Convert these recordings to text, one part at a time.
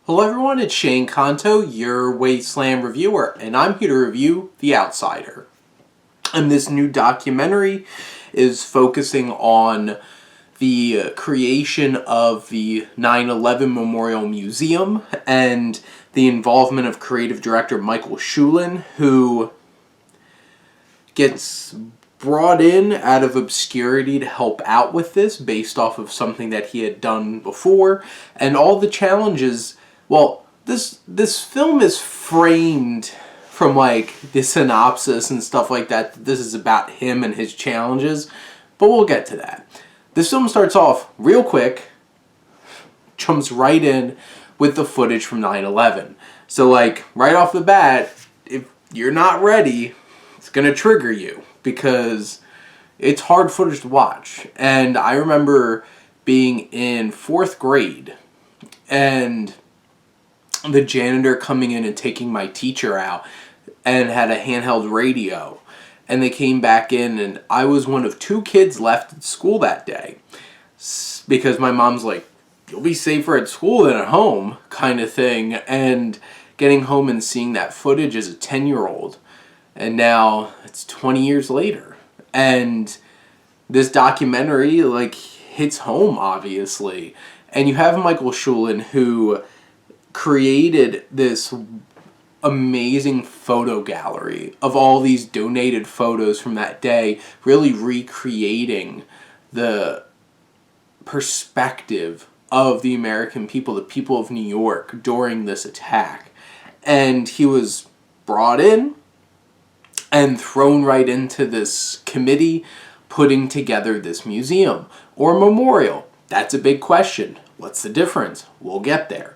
Hello everyone, it's Shane Kanto, your Wasteland reviewer, and I'm here to review The Outsider. And this new documentary is focusing on the creation of the 9/11 Memorial Museum and the involvement of creative director Michael Shulin, who gets brought in out of obscurity to help out with this based off of something that he had done before, and all the challenges. Well, this film is framed from like the synopsis and stuff like that. This is about him and his challenges, but we'll get to that. This film starts off real quick, jumps right in with the footage from 9/11. So like right off the bat, if you're not ready, it's gonna trigger you because it's hard footage to watch. And I remember being in 4th grade and the janitor coming in and taking my teacher out and had a handheld radio. And they came back in and I was one of 2 kids left at school that day. Because my mom's like, you'll be safer at school than at home, kind of thing. And getting home and seeing that footage as a 10-year-old. And now it's 20 years later. And this documentary like hits home, obviously. And you have Michael Shulin, who created this amazing photo gallery of all these donated photos from that day, really recreating the perspective of the American people, the people of New York during this attack. And he was brought in and thrown right into this committee putting together this museum or memorial. That's a big question. What's the difference? We'll get there.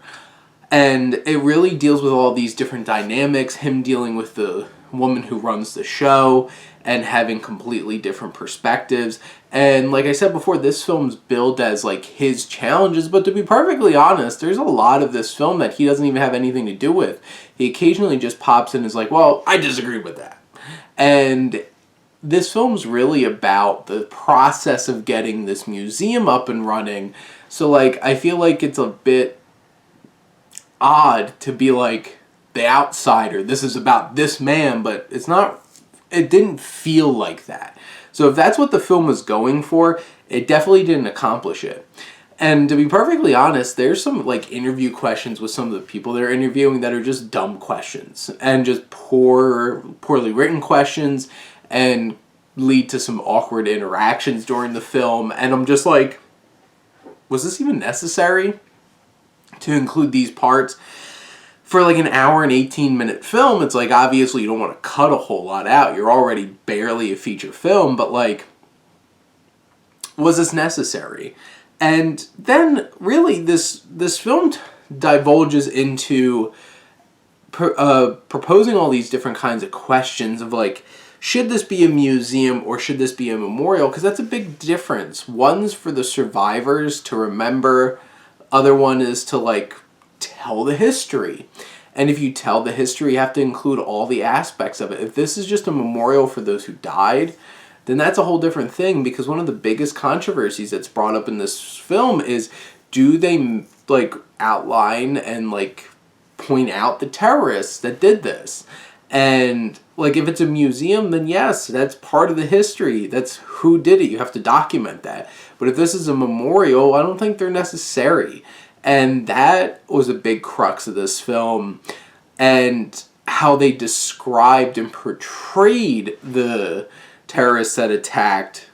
And it really deals with all these different dynamics, him dealing with the woman who runs the show and having completely different perspectives. And like I said before, this film's billed as like his challenges, but to be perfectly honest, there's a lot of this film that he doesn't even have anything to do with. He occasionally just pops in and is like, well, I disagree with that. And this film's really about the process of getting this museum up and running. So like, I feel like it's a bit odd to be like The Outsider, this is about this man, but it's not, it didn't feel like that. So if that's what the film was going for, it definitely didn't accomplish it. And to be perfectly honest, there's some like interview questions with some of the people they're interviewing that are just dumb questions and just poorly written questions and lead to some awkward interactions during the film. And I'm just like, was this even necessary to include these parts? For like an hour and 18-minute film, it's like obviously you don't want to cut a whole lot out. You're already barely a feature film, but like, was this necessary? And then really this film divulges into proposing all these different kinds of questions of like, should this be a museum or should this be a memorial? Because that's a big difference. One's for the survivors to remember. Other one is to like tell the history. And if you tell the history, you have to include all the aspects of it. If this is just a memorial for those who died, then that's a whole different thing, because one of the biggest controversies that's brought up in this film is, do they like outline and like point out the terrorists that did this? And like if it's a museum, then yes, that's part of the history. That's who did it. You have to document that. But if this is a memorial, I don't think they're necessary. And that was a big crux of this film. And how they described and portrayed the terrorists that attacked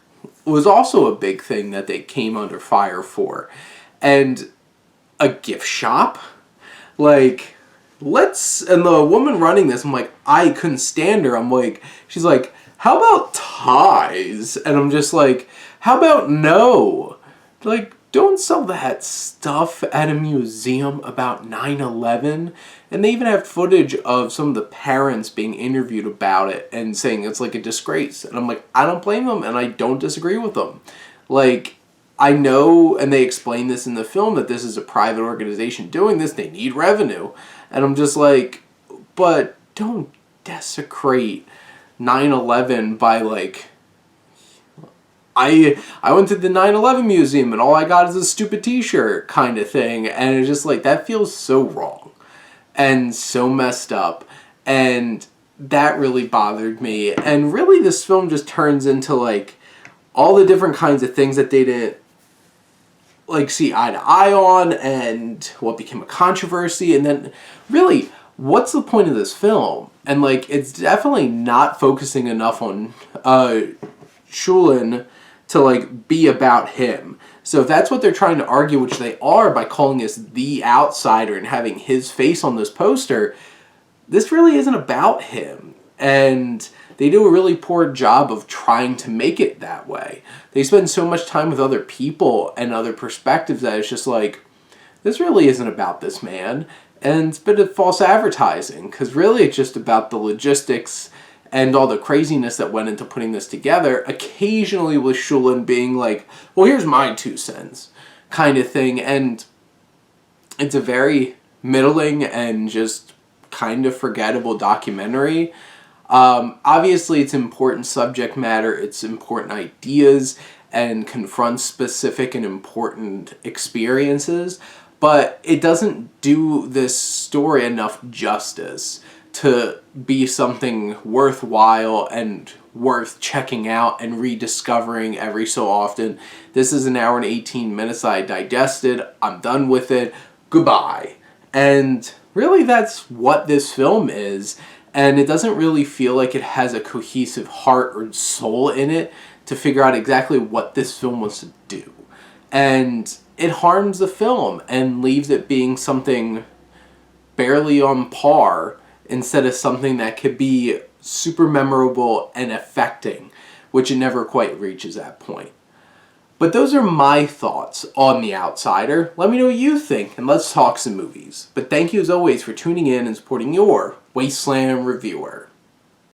was also a big thing that they came under fire for. And a gift shop? Like, and the woman running this, I'm like, I couldn't stand her. I'm like, she's like, how about ties? And I'm just like, how about no? Like, don't sell that stuff at a museum about 9/11. And they even have footage of some of the parents being interviewed about it and saying it's like a disgrace. And I'm like, I don't blame them and I don't disagree with them. Like, I know, and they explain this in the film, that this is a private organization doing this. They need revenue. And I'm just like, but don't desecrate 9/11 by like, I went to the 9/11 museum and all I got is a stupid t-shirt kind of thing. And it's just like, that feels so wrong and so messed up. And that really bothered me. And really this film just turns into like all the different kinds of things that they didn't like see eye to eye on, and what became a controversy. And then really, what's the point of this film? And like, it's definitely not focusing enough on Shulin to like be about him. So if that's what they're trying to argue, which they are by calling us the outsider and having his face on this poster, this really isn't about him. And they do a really poor job of trying to make it that way. They spend so much time with other people and other perspectives that it's just like, this really isn't about this man. And it's a bit of false advertising, because really it's just about the logistics and all the craziness that went into putting this together, occasionally with Shulin being like, well, here's my 2 cents kind of thing. And it's a very middling and just kind of forgettable documentary. Obviously, it's important subject matter, it's important ideas, and confronts specific and important experiences, but it doesn't do this story enough justice to be something worthwhile and worth checking out and rediscovering every so often. This is an hour and 18 minutes I digested. I'm done with it. Goodbye. And really, that's what this film is. And it doesn't really feel like it has a cohesive heart or soul in it to figure out exactly what this film wants to do. And it harms the film and leaves it being something barely on par instead of something that could be super memorable and affecting, which it never quite reaches that point. But those are my thoughts on The Outsider. Let me know what you think, and let's talk some movies. But thank you as always for tuning in and supporting your Wasteland reviewer.